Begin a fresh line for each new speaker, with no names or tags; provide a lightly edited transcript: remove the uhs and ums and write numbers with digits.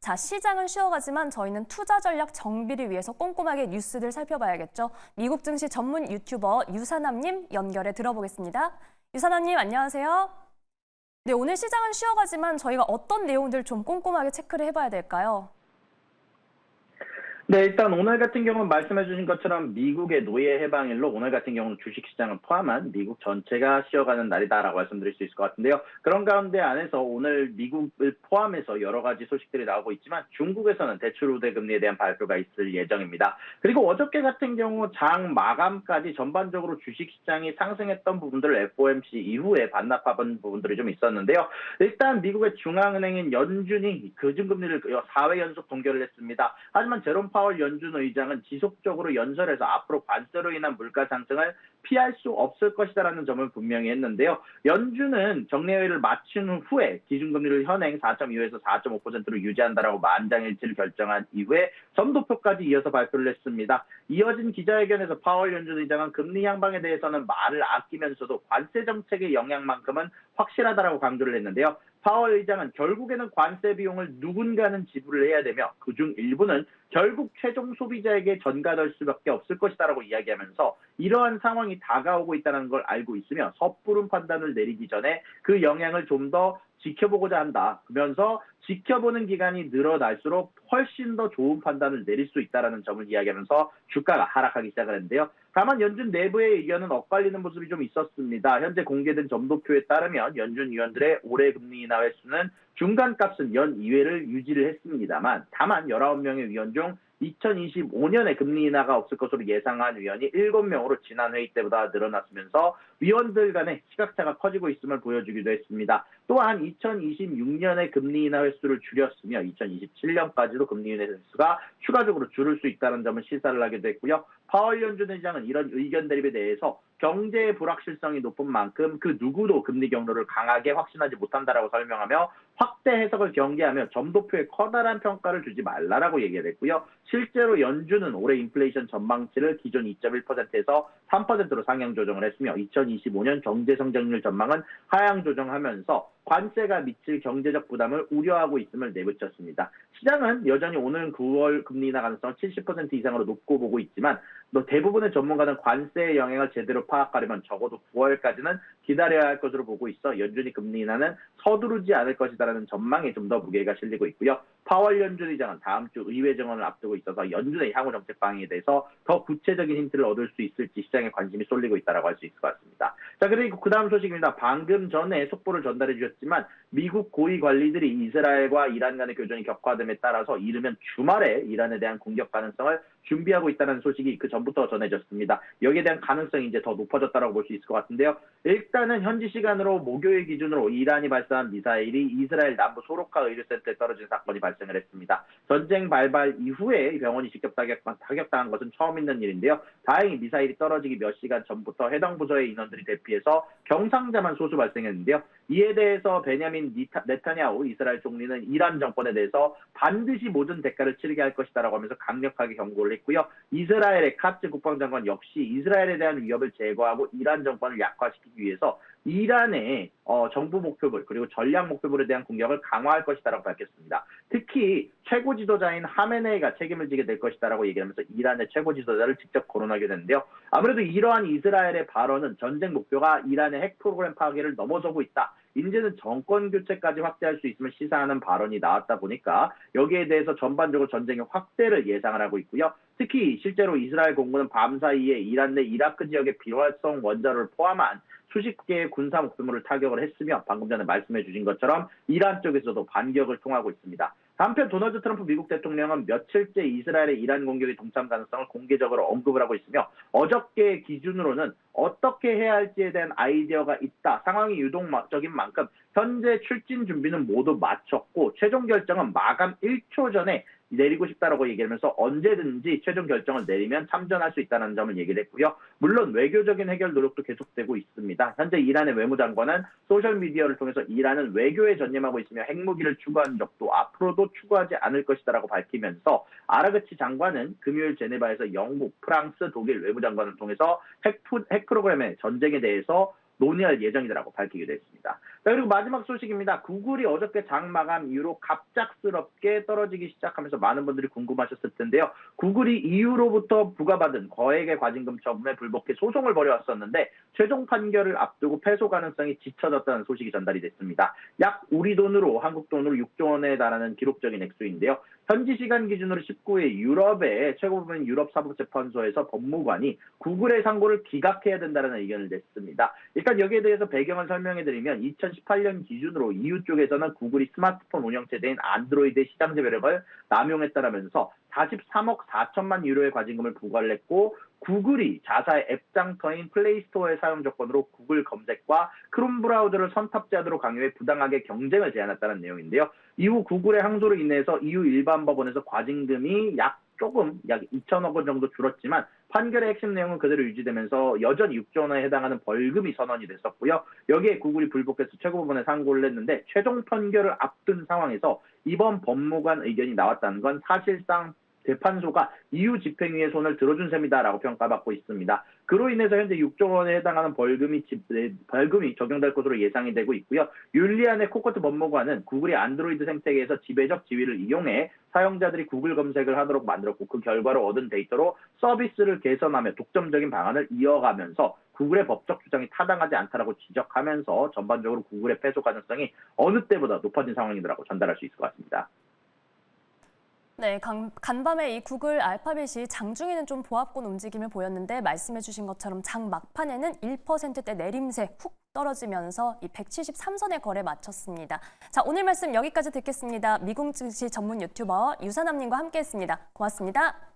자, 시장은 쉬어가지만 저희는 투자 전략 정비를 위해서 꼼꼼하게 뉴스들 살펴봐야겠죠. 미국 증시 전문 유튜버 유사남님 연결해 들어보겠습니다. 유사남님 안녕하세요. 네, 오늘 시장은 쉬어가지만 저희가 어떤 내용들 좀 꼼꼼하게 체크를 해봐야 될까요?
네, 일단 오늘 같은 경우는 말씀해 주신 것처럼 미국의 노예 해방일로 오늘 같은 경우는 주식시장을 포함한 미국 전체가 쉬어가는 날이다라고 말씀드릴 수 있을 것 같은데요. 그런 가운데 안에서 오늘 미국을 포함해서 여러 가지 소식들이 나오고 있지만 중국에서는 대출 우대 금리에 대한 발표가 있을 예정입니다. 그리고 어저께 같은 경우 장 마감까지 전반적으로 주식시장이 상승했던 부분들을 FOMC 이후에 반납한 부분들이 좀 있었는데요. 일단 미국의 중앙은행인 연준이 기준금리를 4회 연속 동결을 했습니다. 하지만 제롬 파월 연준 의장은 지속적으로 연설에서 앞으로 관세로 인한 물가 상승을 피할 수 없을 것이다라는 점을 분명히 했는데요. 연준은 정례회의를 마친 후에 기준금리를 현행 4.25에서 4.5%로 유지한다라고 만장일치를 결정한 이후에 점도표까지 이어서 발표를 했습니다. 이어진 기자회견에서 파월 연준 의장은 금리 향방에 대해서는 말을 아끼면서도 관세 정책의 영향만큼은 확실하다라고 강조를 했는데요. 파월 의장은 결국에는 관세 비용을 누군가는 지불을 해야 되며 그중 일부는 결국 최종 소비자에게 전가될 수밖에 없을 것이다라고 이야기하면서 이러한 상황이 다가오고 있다는 걸 알고 있으며 섣부른 판단을 내리기 전에 그 영향을 좀 더 지켜보고자 한다. 그러면서 지켜보는 기간이 늘어날수록 훨씬 더 좋은 판단을 내릴 수 있다는 점을 이야기하면서 주가가 하락하기 시작을 했는데요. 다만 연준 내부의 의견은 엇갈리는 모습이 좀 있었습니다. 현재 공개된 점도표에 따르면 연준 위원들의 올해 금리 인하 횟수는 중간값은 연 2회를 유지를 했습니다만 다만 19명의 위원 중 2025년에 금리 인하가 없을 것으로 예상한 위원이 7명으로 지난 회의 때보다 늘어났으면서 위원들 간의 시각차가 커지고 있음을 보여주기도 했습니다. 또한 2026년에 금리 인하 횟수를 줄였으며 2027년까지도 금리 인하 횟수가 추가적으로 줄을 수 있다는 점을 시사를 하기도 했고요. 파월 연준 의장은 이런 의견 대립에 대해서 경제의 불확실성이 높은 만큼 그 누구도 금리 경로를 강하게 확신하지 못한다라고 설명하며 확대 해석을 경계하며 점도표에 커다란 평가를 주지 말라라고 얘기를 했고요. 실제로 연준은 올해 인플레이션 전망치를 기존 2.1%에서 3%로 상향 조정을 했으며 2025년 경제 성장률 전망은 하향 조정하면서 관세가 미칠 경제적 부담을 우려하고 있음을 내비쳤습니다. 시장은 여전히 오는 9월 금리 인하 가능성을 70% 이상으로 높고 보고 있지만 대부분의 전문가는 관세의 영향을 제대로 파악하려면 적어도 9월까지는 기다려야 할 것으로 보고 있어 연준이 금리 인하는 서두르지 않을 것이다라는 전망에 좀 더 무게가 실리고 있고요. 파월 연준 의장은 다음 주 의회 정원을 앞두고 있어서 연준의 향후 정책 방향에 대해서 더 구체적인 힌트를 얻을 수 있을지 시장에 관심이 쏠리고 있다고 할 수 있을 것 같습니다. 자, 그리고 그 다음 소식입니다. 방금 전에 속보를 전달해 주셨지만 미국 고위 관리들이 이스라엘과 이란 간의 교전이 격화됨에 따라서 이르면 주말에 이란에 대한 공격 가능성을 준비하고 있다는 소식이 그 전부터 전해졌습니다. 여기에 대한 가능성이 이제 더 높아졌다고 볼 수 있을 것 같은데요. 일단은 현지 시간으로 목요일 기준으로 이란이 발사한 미사일이 이스라엘 남부 소로카 의료센터에 떨어진 사건이 발생을 했습니다. 전쟁 발발 이후에 병원이 직접 타격당한 것은 처음 있는 일인데요. 다행히 미사일이 떨어지기 몇 시간 전부터 해당 부서의 인원들이 대피해서 경상자만 소수 발생했는데요. 이에 대해서 베냐민 네타냐후 이스라엘 총리는 이란 정권에 대해서 반드시 모든 대가를 치르게 할 것이다라고 하면서 강력하게 경고를 했고요. 이스라엘의 카츠 국방장관 역시 이스라엘에 대한 위협을 제거하고 이란 정권을 약화시키기 위해서 이란의 정부 목표물 그리고 전략 목표물에 대한 공격을 강화할 것이다라고 밝혔습니다. 특히 최고 지도자인 하메네이가 책임을 지게 될 것이다라고 얘기하면서 이란의 최고 지도자를 직접 거론하게 됐는데요. 아무래도 이러한 이스라엘의 발언은 전쟁 목표가 이란의 핵 프로그램 파괴를 넘어서고 있다. 이제는 정권 교체까지 확대할 수 있음을 시사하는 발언이 나왔다 보니까 여기에 대해서 전반적으로 전쟁의 확대를 예상을 하고 있고요. 특히 실제로 이스라엘 공군은 밤사이에 이란 내 이라크 지역의 비활성 원자로를 포함한 수십 개의 군사 목표물을 타격을 했으며 방금 전에 말씀해 주신 것처럼 이란 쪽에서도 반격을 통하고 있습니다. 한편 도널드 트럼프 미국 대통령은 며칠째 이스라엘의 이란 공격의 동참 가능성을 공개적으로 언급을 하고 있으며 어저께 기준으로는 어떻게 해야 할지에 대한 아이디어가 있다. 상황이 유동적인 만큼 현재 출진 준비는 모두 마쳤고 최종 결정은 마감 1초 전에 내리고 싶다라고 얘기하면서 언제든지 최종 결정을 내리면 참전할 수 있다는 점을 얘기를 했고요. 물론 외교적인 해결 노력도 계속되고 있습니다. 현재 이란의 외무장관은 소셜미디어를 통해서 이란은 외교에 전념하고 있으며 핵무기를 추구한 적도 앞으로도 추구하지 않을 것이다라고 밝히면서 아라그치 장관은 금요일 제네바에서 영국, 프랑스, 독일 외무장관을 통해서 핵 프로그램의 전쟁에 대해서 논의할 예정이라고 밝히기도 했습니다. 자, 그리고 마지막 소식입니다. 구글이 어저께 장 마감 이후로 갑작스럽게 떨어지기 시작하면서 많은 분들이 궁금하셨을 텐데요. 구글이 이후로부터 부과받은 거액의 과징금 처분에 불복해 소송을 벌여왔었는데 최종 판결을 앞두고 패소 가능성이 짙어졌다는 소식이 전달이 됐습니다. 약 우리 돈으로 한국 돈으로 6조 원에 달하는 기록적인 액수인데요. 현지 시간 기준으로 19일 유럽의 최고법원 유럽사법재판소에서 법무관이 구글의 상고를 기각해야 된다는 의견을 냈습니다. 일단 여기에 대해서 배경을 설명해드리면 2018년 기준으로 EU 쪽에서는 구글이 스마트폰 운영체제인 안드로이드의 시장 재배력을 남용했다라면서 43억 4천만 유로의 과징금을 부과를 했고 구글이 자사의 앱 장터인 플레이스토어의 사용 조건으로 구글 검색과 크롬 브라우저를 선탑제하도록 강요해 부당하게 경쟁을 제한했다는 내용인데요. 이후 구글의 항소로 인해서 EU 일반 법원에서 과징금이 약 2천억 원 정도 줄었지만 판결의 핵심 내용은 그대로 유지되면서 여전히 6조 원에 해당하는 벌금이 선언이 됐었고요. 여기에 구글이 불복해서 최고법원에 상고를 했는데 최종 판결을 앞둔 상황에서 이번 법무관 의견이 나왔다는 건 사실상 재판소가 EU 집행위의 손을 들어준 셈이다라고 평가받고 있습니다. 그로 인해서 현재 6조 원에 해당하는 벌금이 적용될 것으로 예상이 되고 있고요. 율리안의 코커트 법무관은 구글이 안드로이드 생태계에서 지배적 지위를 이용해 사용자들이 구글 검색을 하도록 만들었고 그 결과로 얻은 데이터로 서비스를 개선하며 독점적인 방안을 이어가면서 구글의 법적 주장이 타당하지 않다라고 지적하면서 전반적으로 구글의 패소 가능성이 어느 때보다 높아진 상황이라고 전달할 수 있을 것 같습니다.
네, 간밤에 이 구글 알파벳이 장중에는 좀 보합권 움직임을 보였는데 말씀해 주신 것처럼 장 막판에는 1%대 내림세 훅 떨어지면서 이 173선의 거래 마쳤습니다. 자, 오늘 말씀 여기까지 듣겠습니다. 미국 증시 전문 유튜버 유산남님과 함께했습니다. 고맙습니다.